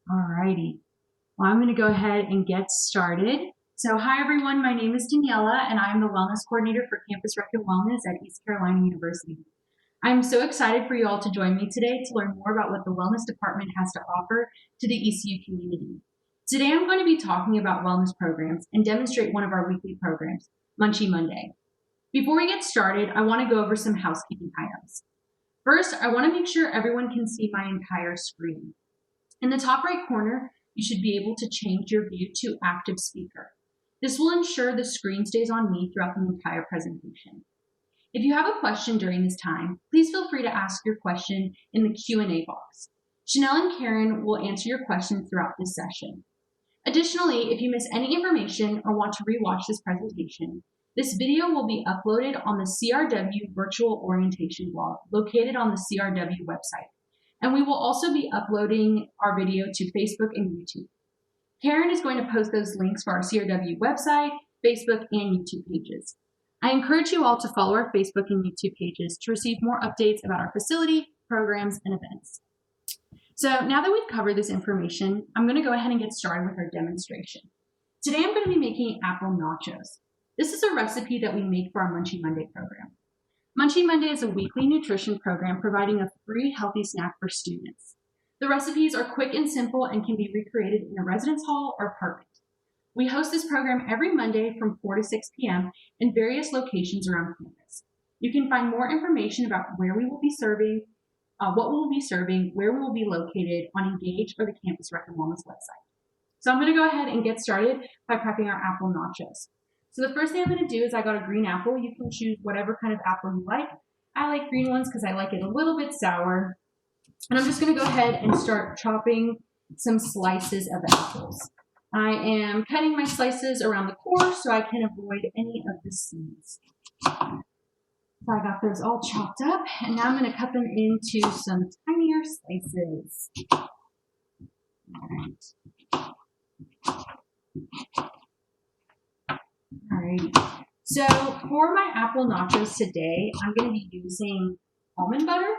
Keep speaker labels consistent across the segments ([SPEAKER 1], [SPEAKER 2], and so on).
[SPEAKER 1] Alrighty. Well, I'm going to go ahead and get started. So hi everyone, my name is Daniela and I'm the Wellness Coordinator for Campus Rec and Wellness at East Carolina University. I'm so excited for you all to join me today to learn more about what the Wellness Department has to offer to the ECU community. Today I'm going to be talking about wellness programs and demonstrate one of our weekly programs, Munchie Monday. Before we get started, I want to go over some housekeeping items. First, I want to make sure everyone can see my entire screen. In the top right corner, you should be able to change your view to active speaker. This will ensure the screen stays on me throughout the entire presentation. If you have a question during this time, please feel free to ask your question in the Q&A box. Chanel and Karen will answer your questions throughout this session. Additionally, if you miss any information or want to rewatch this presentation, this video will be uploaded on the CRW Virtual Orientation blog located on the CRW website. And we will also be uploading our video to Facebook and YouTube. Karen is going to post those links for our CRW website, Facebook, and YouTube pages. I encourage you all to follow our Facebook and YouTube pages to receive more updates about our facility, programs, and events. So now that we've covered this information, I'm going to go ahead and get started with our demonstration. Today I'm going to be making apple nachos. This is a recipe that we make for our Munchie Monday program. Munchie Monday is a weekly nutrition program providing a free healthy snack for students. The recipes are quick and simple and can be recreated in a residence hall or apartment. We host this program every Monday from 4 to 6 p.m. in various locations around campus. You can find more information about where we will be serving, what we will be serving, where we will be located on Engage or the Campus Rec and Wellness website. So I'm going to go ahead and get started by prepping our apple nachos. So the first thing I'm going to do is I got a green apple. You can choose whatever kind of apple you like. I like green ones because I like it a little bit sour. And I'm just going to go ahead and start chopping some slices of apples. I am cutting my slices around the core so I can avoid any of the seeds. So I got those all chopped up, and now I'm going to cut them into some tinier slices. Alrighty. So for my apple nachos today, I'm going to be using almond butter.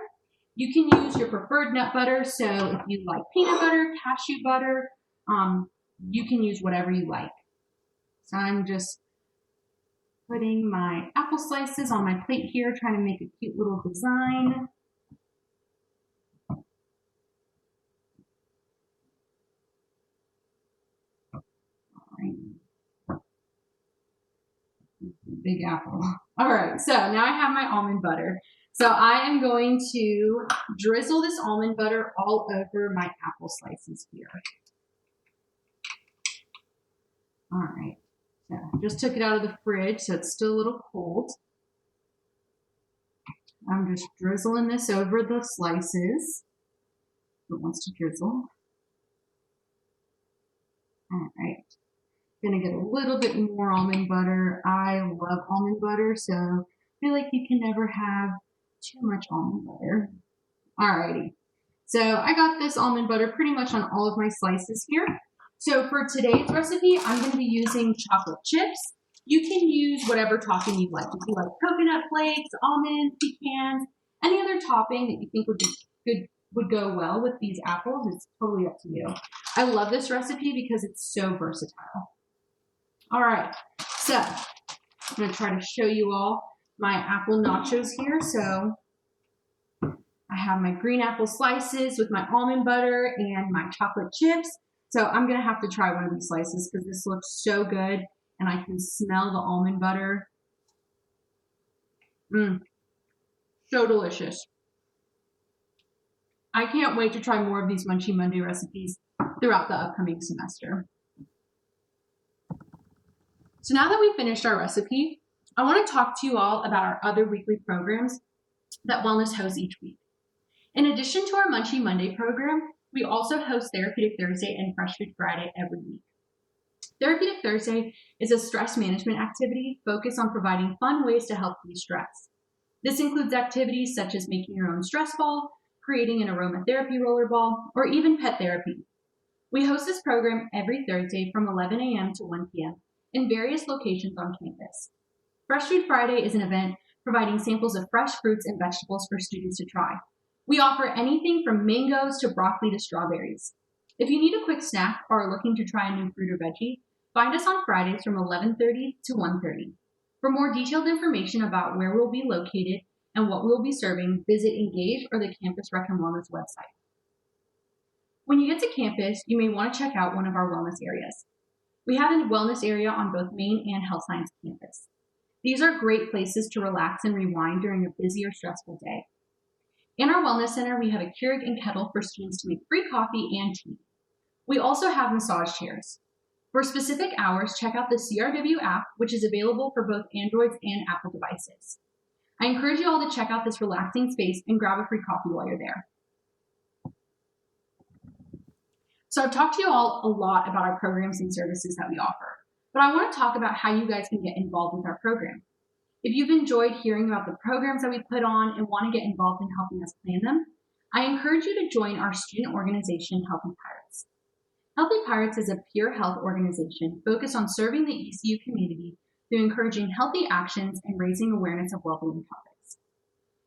[SPEAKER 1] You can use your preferred nut butter. So if you like peanut butter, cashew butter, you can use whatever you like. So I'm just putting my apple slices on my plate here, trying to make a cute little design. Big apple. All right, so now I have my almond butter. So I am going to drizzle this almond butter all over my apple slices here. All right, so just took it out of the fridge, so it's still a little cold. I'm just drizzling this over the slices. It wants to drizzle. All right. Gonna get a little bit more almond butter. I love almond butter, so I feel like you can never have too much almond butter. Alrighty, so I got this almond butter pretty much on all of my slices here. So for today's recipe, I'm going to be using chocolate chips. You can use whatever topping you like. If you like coconut flakes, almonds, pecans, any other topping that you think would be good, would go well with these apples, it's totally up to you. I love this recipe because it's so versatile. All right, so I'm going to try to show you all my apple nachos here. So I have my green apple slices with my almond butter and my chocolate chips. So I'm going to have to try one of these slices because this looks so good and I can smell the almond butter. So delicious. I can't wait to try more of these Munchie Monday recipes throughout the upcoming semester. So now that we've finished our recipe, I want to talk to you all about our other weekly programs that Wellness hosts each week. In addition to our Munchie Monday program, we also host Therapeutic Thursday and Fresh Food Friday every week. Therapeutic Thursday is a stress management activity focused on providing fun ways to help de-stress. This includes activities such as making your own stress ball, creating an aromatherapy roller ball, or even pet therapy. We host this program every Thursday from 11 a.m. to 1 p.m. in various locations on campus. Fresh Food Friday is an event providing samples of fresh fruits and vegetables for students to try. We offer anything from mangoes to broccoli to strawberries. If you need a quick snack or are looking to try a new fruit or veggie, find us on Fridays from 11:30 to 1:30. For more detailed information about where we'll be located and what we'll be serving, visit Engage or the Campus Rec and Wellness website. When you get to campus, you may want to check out one of our wellness areas. We have a wellness area on both Main and Health Science campus. These are great places to relax and rewind during a busy or stressful day. In our Wellness Center, we have a Keurig and kettle for students to make free coffee and tea. We also have massage chairs. For specific hours, check out the CRW app, which is available for both Androids and Apple devices. I encourage you all to check out this relaxing space and grab a free coffee while you're there. So I've talked to you all a lot about our programs and services that we offer, but I want to talk about how you guys can get involved with our program. If you've enjoyed hearing about the programs that we put on and want to get involved in helping us plan them, I encourage you to join our student organization, Healthy Pirates. Healthy Pirates is a peer health organization focused on serving the ECU community through encouraging healthy actions and raising awareness of well-being topics.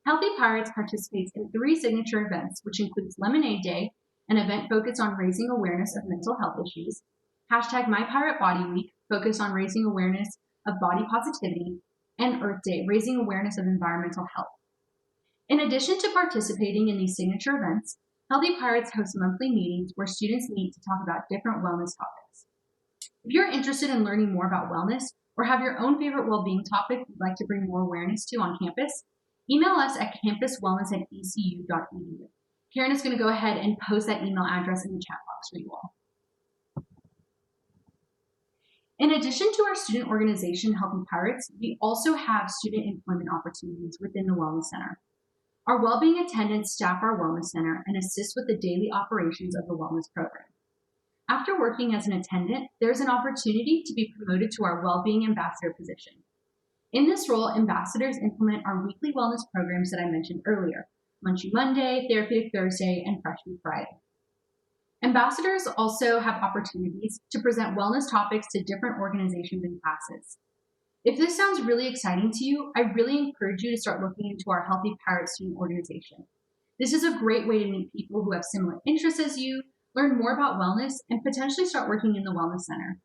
[SPEAKER 1] Healthy Pirates participates in 3 signature events, which includes Lemonade Day, an event focused on raising awareness of mental health issues, hashtag My Pirate Body Week, focused on raising awareness of body positivity, and Earth Day, raising awareness of environmental health. In addition to participating in these signature events, Healthy Pirates hosts monthly meetings where students meet to talk about different wellness topics. If you're interested in learning more about wellness or have your own favorite well-being topic you'd like to bring more awareness to on campus, email us at campuswellness@ecu.edu. Karen is going to go ahead and post that email address in the chat box for you all. In addition to our student organization, Healthy Pirates, we also have student employment opportunities within the Wellness Center. Our well-being attendants staff our Wellness Center and assist with the daily operations of the wellness program. After working as an attendant, there's an opportunity to be promoted to our well-being ambassador position. In this role, ambassadors implement our weekly wellness programs that I mentioned earlier, Munchie Monday, Therapeutic Thursday, and Fresh Food Friday. Ambassadors also have opportunities to present wellness topics to different organizations and classes. If this sounds really exciting to you, I really encourage you to start looking into our Healthy Pirates student organization. This is a great way to meet people who have similar interests as you, learn more about wellness, and potentially start working in the Wellness Center.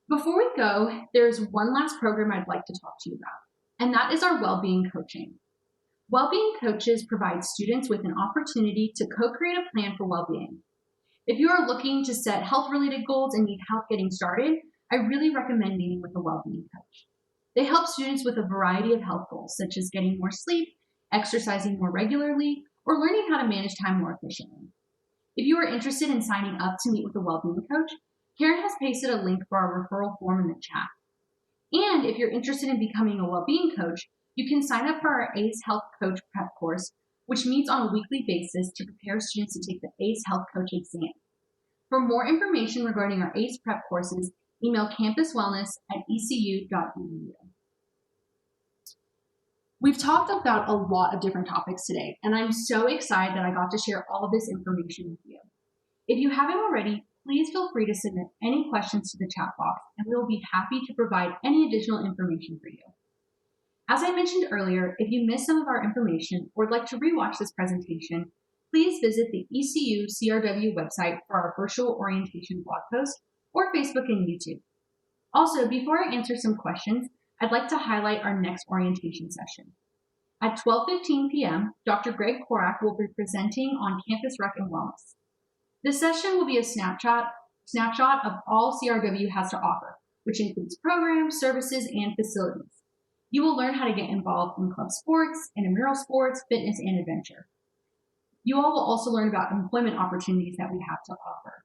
[SPEAKER 1] Before we go, there's one last program I'd like to talk to you about, and that is our well-being coaching. Well-being coaches provide students with an opportunity to co-create a plan for well-being. If you are looking to set health-related goals and need help getting started, I really recommend meeting with a well-being coach. They help students with a variety of health goals, such as getting more sleep, exercising more regularly, or learning how to manage time more efficiently. If you are interested in signing up to meet with a well-being coach, Karen has pasted a link for our referral form in the chat. And if you're interested in becoming a well-being coach, you can sign up for our ACE Health Coach Prep course, which meets on a weekly basis to prepare students to take the ACE Health Coach exam. For more information regarding our ACE Prep courses, email campuswellness@ecu.edu. We've talked about a lot of different topics today, and I'm so excited that I got to share all of this information with you. If you haven't already, please feel free to submit any questions to the chat box, and we will be happy to provide any additional information for you. As I mentioned earlier, if you missed some of our information or would like to rewatch this presentation, please visit the ECU CRW website for our virtual orientation blog post or Facebook and YouTube. Also, before I answer some questions, I'd like to highlight our next orientation session. At 12:15 p.m., Dr. Greg Korak will be presenting on Campus Rec and Wellness. This session will be a snapshot of all CRW has to offer, which includes programs, services, and facilities. You will learn how to get involved in club sports, intramural sports, fitness, and adventure. You all will also learn about employment opportunities that we have to offer.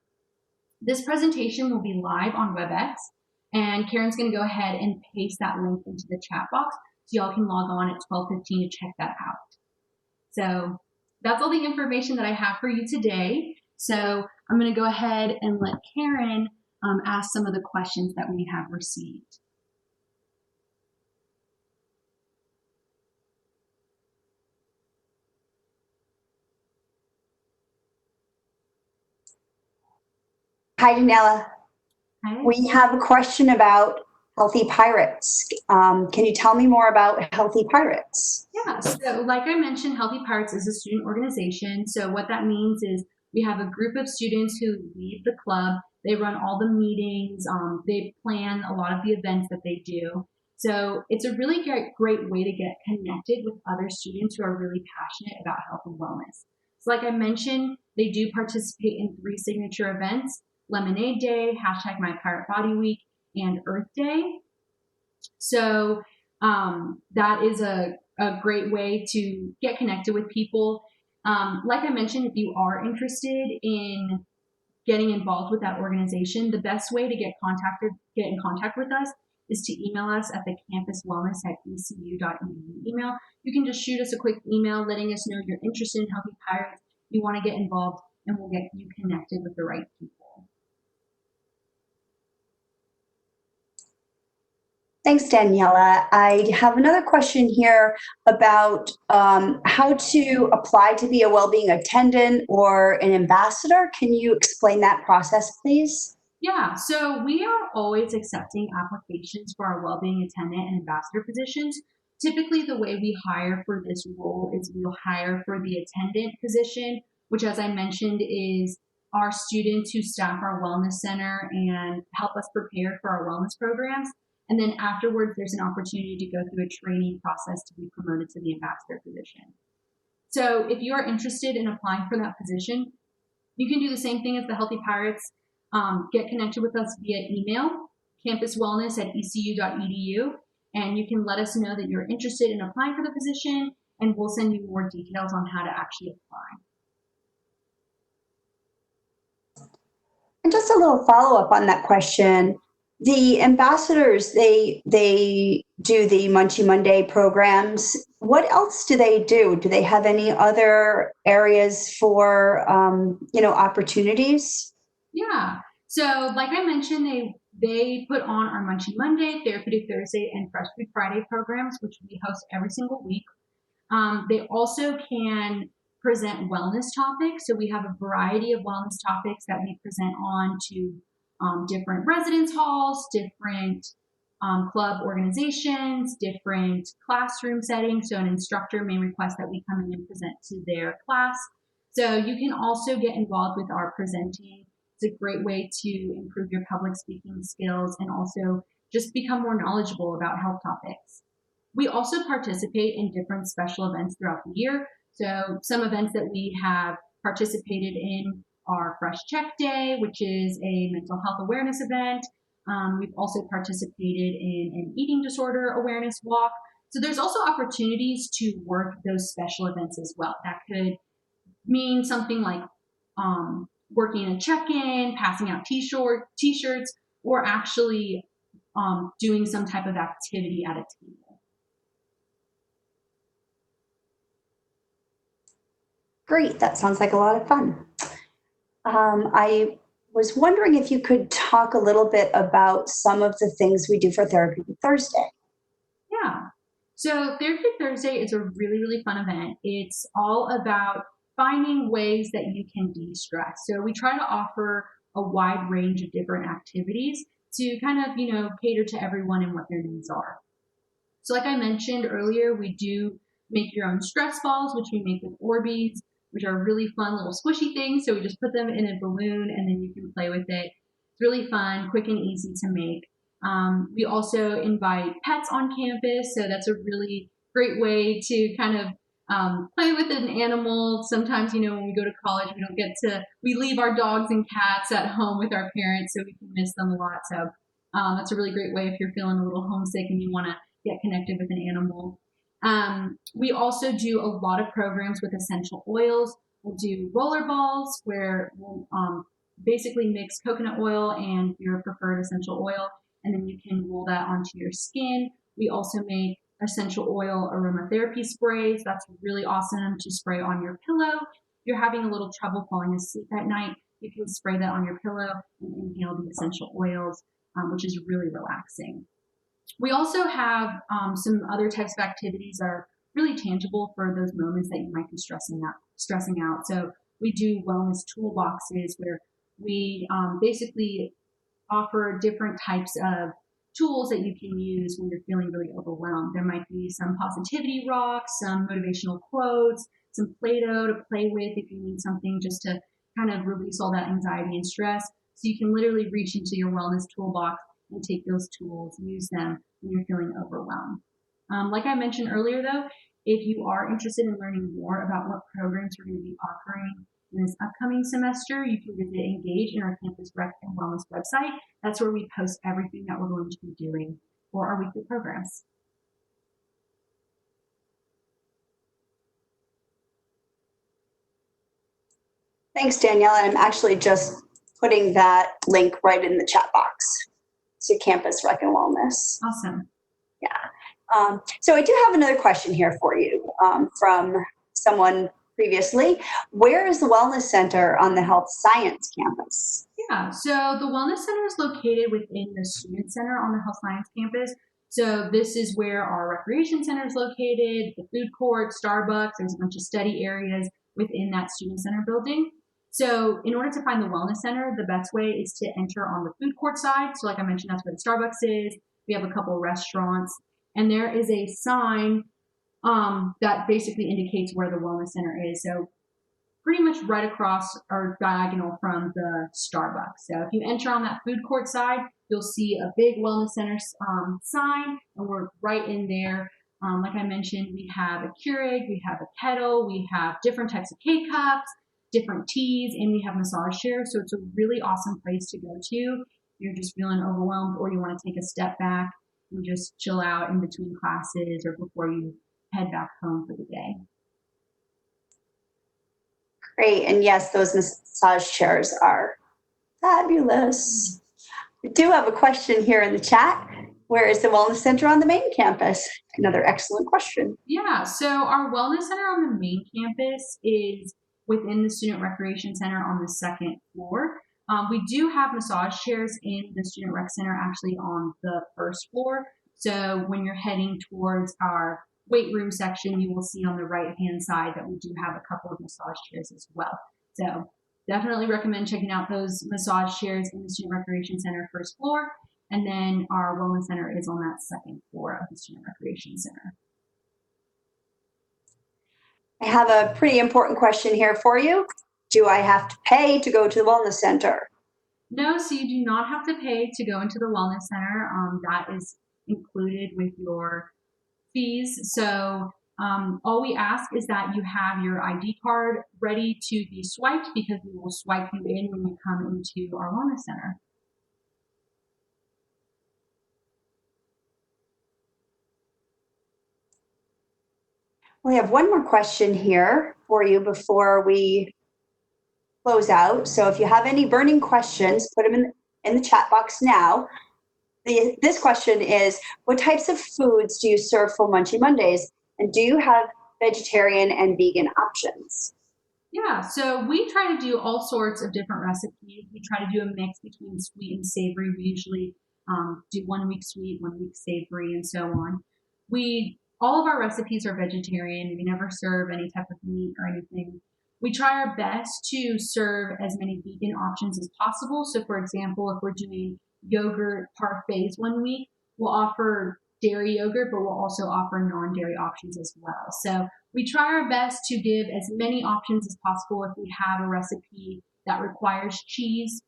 [SPEAKER 1] This presentation will be live on WebEx, and Karen's going to go ahead and paste that link into the chat box so y'all can log on at 12:15 to check that out. So that's all the information that I have for you today. So I'm going to go ahead and let Karen ask some of the questions that we have received.
[SPEAKER 2] Hi, Daniela.
[SPEAKER 1] Hi.
[SPEAKER 2] We have a question about Healthy Pirates. Can you tell me more about Healthy Pirates?
[SPEAKER 1] Yeah, so like I mentioned, Healthy Pirates is a student organization. So what that means is we have a group of students who lead the club. They run all the meetings. They plan a lot of the events that they do. So it's a really great way to get connected with other students who are really passionate about health and wellness. So like I mentioned, they do participate in 3 signature events: Lemonade Day, hashtag My Pirate Body Week, and Earth Day. So that is a great way to get connected with people. Like I mentioned, if you are interested in getting involved with that organization, the best way to get in contact with us is to email us at the campuswellness@ecu.edu email. You can just shoot us a quick email letting us know you're interested in Healthy Pirates, you want to get involved, and we'll get you connected with the right people.
[SPEAKER 2] Thanks, Daniela. I have another question here about how to apply to be a well-being attendant or an ambassador. Can you explain that process, please?
[SPEAKER 1] Yeah, so we are always accepting applications for our well-being attendant and ambassador positions. Typically, the way we hire for this role is we'll hire for the attendant position, which, as I mentioned, is our students who staff our wellness center and help us prepare for our wellness programs. And then afterwards, there's an opportunity to go through a training process to be promoted to the ambassador position. So if you are interested in applying for that position, you can do the same thing as the Healthy Pirates. Get connected with us via email, campuswellness@ecu.edu, and you can let us know that you're interested in applying for the position, and we'll send you more details on how to actually apply.
[SPEAKER 2] And just a little follow-up on that question. The ambassadors, they do the Munchie Monday programs. What else do they do? Do they have any other areas for opportunities?
[SPEAKER 1] Yeah. So, like I mentioned, they put on our Munchie Monday, Therapeutic Thursday, and Fresh Food Friday programs, which we host every single week. They also can present wellness topics. So we have a variety of wellness topics that we present on to different residence halls, different club organizations, different classroom settings. So an instructor may request that we come in and present to their class. So you can also get involved with our presenting. It's a great way to improve your public speaking skills and also just become more knowledgeable about health topics. We also participate in different special events throughout the year. So some events that we have participated in are Fresh Check Day, which is a mental health awareness event. We've also participated in an eating disorder awareness walk. So there's also opportunities to work those special events as well. That could mean something like working a check-in, passing out t-shirts, or actually doing some type of activity at a table.
[SPEAKER 2] Great, that sounds like a lot of fun. I was wondering if you could talk a little bit about some of the things we do for Therapy Thursday.
[SPEAKER 1] Yeah. So Therapy Thursday is a really fun event. It's all about finding ways that you can de-stress. So we try to offer a wide range of different activities to kind of, cater to everyone and what their needs are. So like I mentioned earlier, we do make your own stress balls, which we make with Orbeez, which are really fun little squishy things. So we just put them in a balloon and then you can play with it. It's really fun, quick and easy to make. We also invite pets on campus, so that's a really great way to kind of play with an animal. Sometimes, when we go to college, we leave our dogs and cats at home with our parents, so we can miss them a lot. So that's a really great way if you're feeling a little homesick and you want to get connected with an animal. We also do a lot of programs with essential oils. We'll do roller balls where we'll basically mix coconut oil and your preferred essential oil, and then you can roll that onto your skin. We also make essential oil aromatherapy sprays. That's really awesome to spray on your pillow. If you're having a little trouble falling asleep at night, you can spray that on your pillow and inhale the essential oils, which is really relaxing. We also have some other types of activities that are really tangible for those moments that you might be stressing out. So we do wellness toolboxes where we basically offer different types of tools that you can use when you're feeling really overwhelmed. There might be some positivity rocks, some motivational quotes, some Play-Doh to play with if you need something just to kind of release all that anxiety and stress. So you can literally reach into your wellness toolbox and take those tools, use them when you're feeling overwhelmed. Like I mentioned earlier, though, if you are interested in learning more about what programs we're going to be offering in this upcoming semester, you can visit Engage in our Campus Rec and Wellness website. That's where we post everything that we're going to be doing for our weekly programs.
[SPEAKER 2] Thanks, Danielle. And I'm actually just putting that link right in the chat box to Campus Rec and Wellness.
[SPEAKER 1] Awesome.
[SPEAKER 2] Yeah. So I do have another question here for you from someone previously. Where is the Wellness Center on the Health Science campus?
[SPEAKER 1] Yeah, so the Wellness Center is located within the Student Center on the Health Science campus. So this is where our recreation center is located, the food court, Starbucks, there's a bunch of study areas within that Student Center building. So in order to find the Wellness Center, the best way is to enter on the food court side. So like I mentioned, that's where the Starbucks is. We have a couple of restaurants, and there is a sign that basically indicates where the Wellness Center is. So pretty much right across or diagonal from the Starbucks. So if you enter on that food court side, you'll see a big Wellness Center sign, and we're right in there. Like I mentioned, we have a Keurig, we have a kettle, we have different types of K-Cups, different teas, and we have massage chairs. So it's a really awesome place to go to. You're just feeling overwhelmed, or you want to take a step back and just chill out in between classes or before you head back home for the day.
[SPEAKER 2] Great. And yes, those massage chairs are fabulous. We do have a question here in the chat. Where is the Wellness Center on the main campus? Another excellent question.
[SPEAKER 1] Yeah, so our Wellness Center on the main campus is within the Student Recreation Center on the second floor. We do have massage chairs in the Student Rec Center actually on the first floor. So when you're heading towards our weight room section, you will see on the right hand side that we do have a couple of massage chairs as well. So definitely recommend checking out those massage chairs in the Student Recreation Center first floor. And then our Wellness Center is on that second floor of the Student Recreation Center.
[SPEAKER 2] I have a pretty important question here for you. Do I have to pay to go to the Wellness Center?
[SPEAKER 1] No, so you do not have to pay to go into the Wellness Center. That is included with your fees. So all we ask is that you have your ID card ready to be swiped, because we will swipe you in when you come into our Wellness Center.
[SPEAKER 2] We have one more question here for you before we close out. So if you have any burning questions, put them in the chat box now. This question is, what types of foods do you serve for Munchie Mondays? And do you have vegetarian and vegan options?
[SPEAKER 1] Yeah, so we try to do all sorts of different recipes. We try to do a mix between sweet and savory. We usually do 1 week sweet, 1 week savory, and so on. All of our recipes are vegetarian. We never serve any type of meat or anything. We try our best to serve as many vegan options as possible. So for example, if we're doing yogurt parfaits 1 week, we'll offer dairy yogurt, but we'll also offer non-dairy options as well. So we try our best to give as many options as possible. If we have a recipe that requires cheese,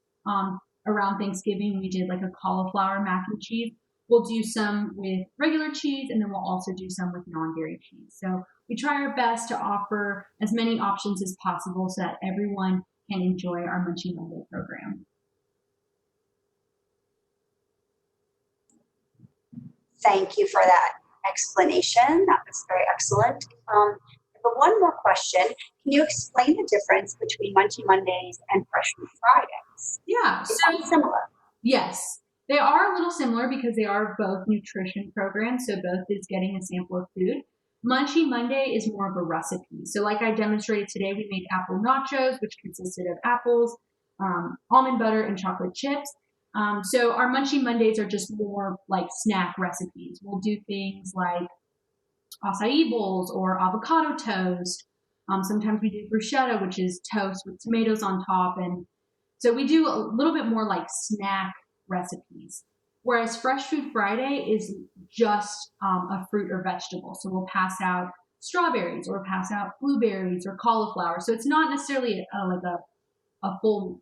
[SPEAKER 1] around Thanksgiving, we did like a cauliflower mac and cheese. We'll do some with regular cheese, and then we'll also do some with non-dairy cheese. So we try our best to offer as many options as possible so that everyone can enjoy our Munchie Monday program.
[SPEAKER 2] Thank you for that explanation. That was very excellent. But one more question. Can you explain the difference between Munchie Mondays and Freshman Fridays?
[SPEAKER 1] Yeah.
[SPEAKER 2] They sound similar.
[SPEAKER 1] Yes. They are a little similar because they are both nutrition programs, so both is getting a sample of food. Munchie Monday is more of a recipe. So like I demonstrated today, we made apple nachos, which consisted of apples, almond butter, and chocolate chips. So our Munchie Mondays are just more like snack recipes. We'll do things like acai bowls or avocado toast. Sometimes we do bruschetta, which is toast with tomatoes on top. And so we do a little bit more like snack recipes. Whereas Fresh Food Friday is just a fruit or vegetable. So we'll pass out strawberries or pass out blueberries or cauliflower. So it's not necessarily like a full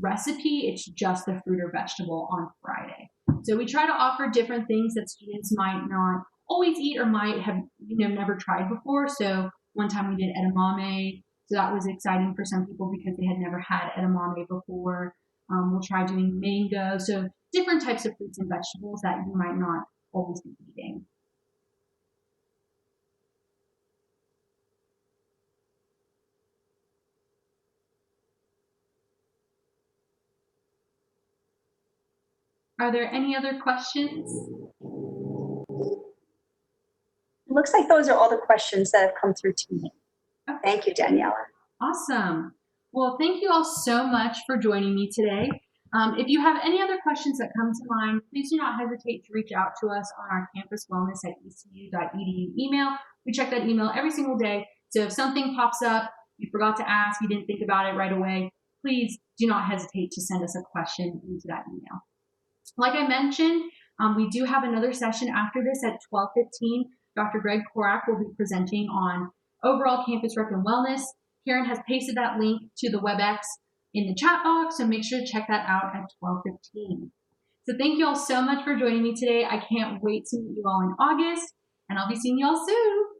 [SPEAKER 1] recipe. It's just the fruit or vegetable on Friday. So we try to offer different things that students might not always eat or might have never tried before. So one time we did edamame. So that was exciting for some people because they had never had edamame before. We'll try doing mango. So different types of fruits and vegetables that you might not always be eating. Are there any other questions?
[SPEAKER 2] It looks like those are all the questions that have come through to me. Okay. Thank you, Daniela.
[SPEAKER 1] Awesome. Well, thank you all so much for joining me today. If you have any other questions that come to mind, please do not hesitate to reach out to us on our campuswellness@ecu.edu email. We check that email every single day. So if something pops up, you forgot to ask, you didn't think about it right away, please do not hesitate to send us a question into that email. Like I mentioned, we do have another session after this at 12:15. Dr. Greg Korak will be presenting on overall campus rec and wellness. Karen has pasted that link to the WebEx in the chat box, so make sure to check that out at 12:15. So thank you all so much for joining me today. I can't wait to meet you all in August, and I'll be seeing you all soon.